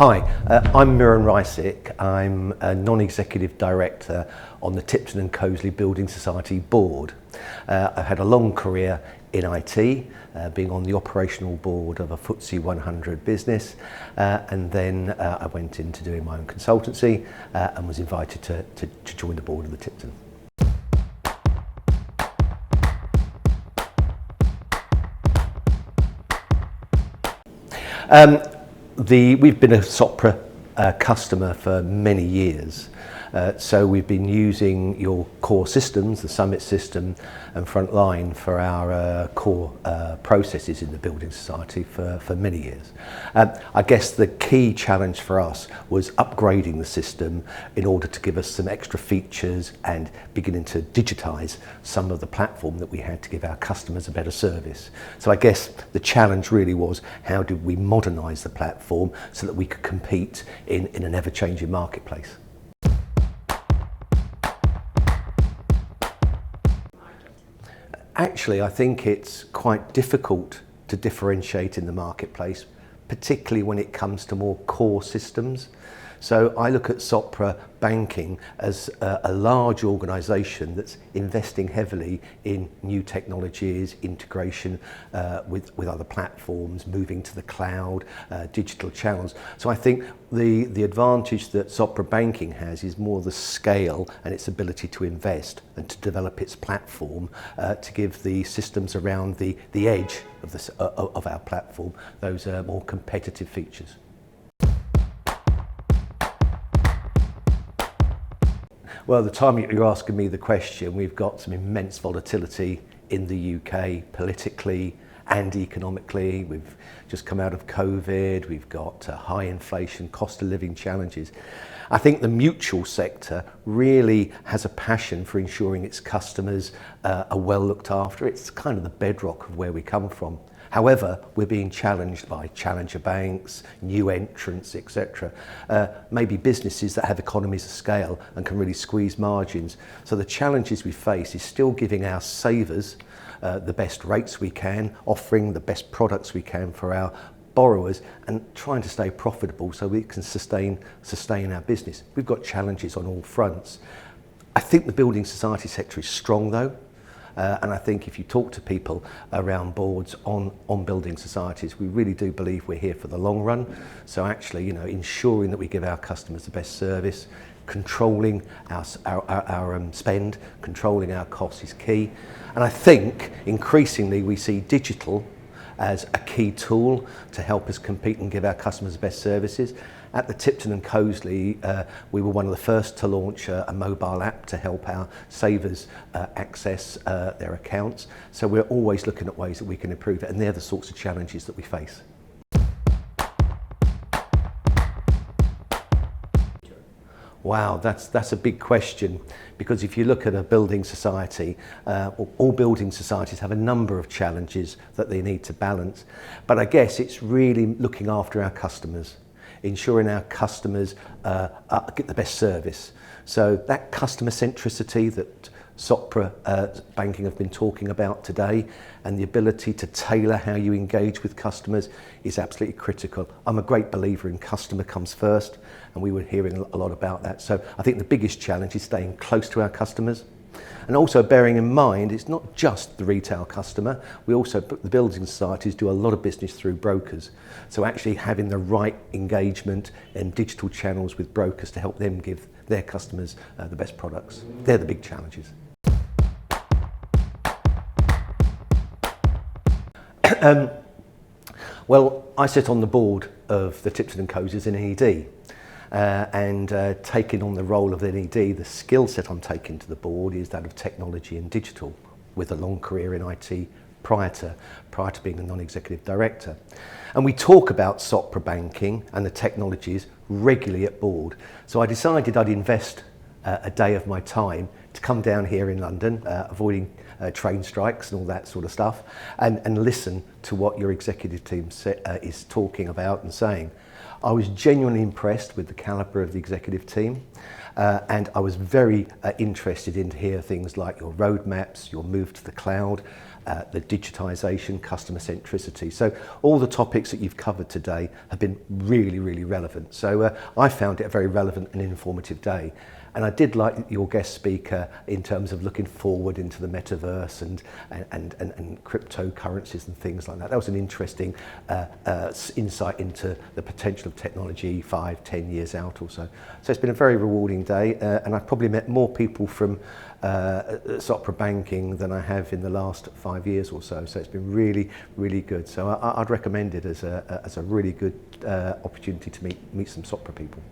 Hi, I'm Miran Rysick. I'm a non-executive director on the Tipton & Coseley Building Society board. I've had a long career in IT, being on the operational board of a FTSE 100 business, and then I went into doing my own consultancy and was invited to join the board of the Tipton. We've been a Sopra customer for many years, so we've been using your core systems, the Summit system and Frontline, for our core processes in the Building Society for many years. I guess the key challenge for us was upgrading the system in order to give us some extra features and beginning to digitise some of the platform that we had to give our customers a better service. So I guess the challenge really was, how did we modernise the platform so that we could compete in an ever-changing marketplace? Actually, I think it's quite difficult to differentiate in the marketplace, particularly when it comes to more core systems. So I look at Sopra Banking as a large organisation that's investing heavily in new technologies, integration with other platforms, moving to the cloud, digital channels. So I think the advantage that Sopra Banking has is more the scale and its ability to invest and to develop its platform to give the systems around the edge of our platform those more competitive features. Well, the time you're asking me the question, we've got some immense volatility in the UK politically and economically. We've just come out of COVID, we've got high inflation, cost of living challenges. I think the mutual sector really has a passion for ensuring its customers are well looked after. It's kind of the bedrock of where we come from. However, we're being challenged by challenger banks, new entrants, etc. Maybe businesses that have economies of scale and can really squeeze margins. So the challenges we face is still giving our savers the best rates we can, offering the best products we can for our borrowers, and trying to stay profitable so we can sustain our business. We've got challenges on all fronts. I think the building society sector is strong though. And I think if you talk to people around boards on building societies, we really do believe we're here for the long run. So actually, ensuring that we give our customers the best service, controlling our spend, controlling our costs is key. And I think increasingly we see digital as a key tool to help us compete and give our customers the best services. At the Tipton & Coseley, we were one of the first to launch a mobile app to help our savers access their accounts. So we're always looking at ways that we can improve it, and they're the sorts of challenges that we face. Wow, that's a big question, because if you look at a building society, all building societies have a number of challenges that they need to balance. But I guess it's really looking after our customers, ensuring our customers get the best service. So that customer centricity that Sopra Banking have been talking about today, and the ability to tailor how you engage with customers, is absolutely critical. I'm a great believer in customer comes first, and we were hearing a lot about that. So I think the biggest challenge is staying close to our customers, and also bearing in mind it's not just the retail customer. We also, the building societies, do a lot of business through brokers. So actually having the right engagement and digital channels with brokers to help them give their customers the best products. They're the big challenges. Well, I sit on the board of the Tipton & Coseley as an NED, and taking on the role of NED, the skill set I'm taking to the board is that of technology and digital, with a long career in IT prior to being a non-executive director. And we talk about Sopra Banking and the technologies regularly at board. So I decided I'd invest a day of my time to come down here in London, avoiding train strikes and all that sort of stuff, and listen to what your executive team is talking about and saying. I was genuinely impressed with the calibre of the executive team, and I was very interested in to hear things like your roadmaps, your move to the cloud, the digitisation, customer centricity. So all the topics that you've covered today have been really, really relevant. So I found it a very relevant and informative day. And I did like your guest speaker in terms of looking forward into the metaverse and cryptocurrencies and things like that. That was an interesting insight into the potential of technology 5-10 years out or so. So it's been a very rewarding day, and I've probably met more people from Sopra Banking than I have in the last 5 years or so. So it's been really, really good. So I'd recommend it as a really good opportunity to meet some Sopra people.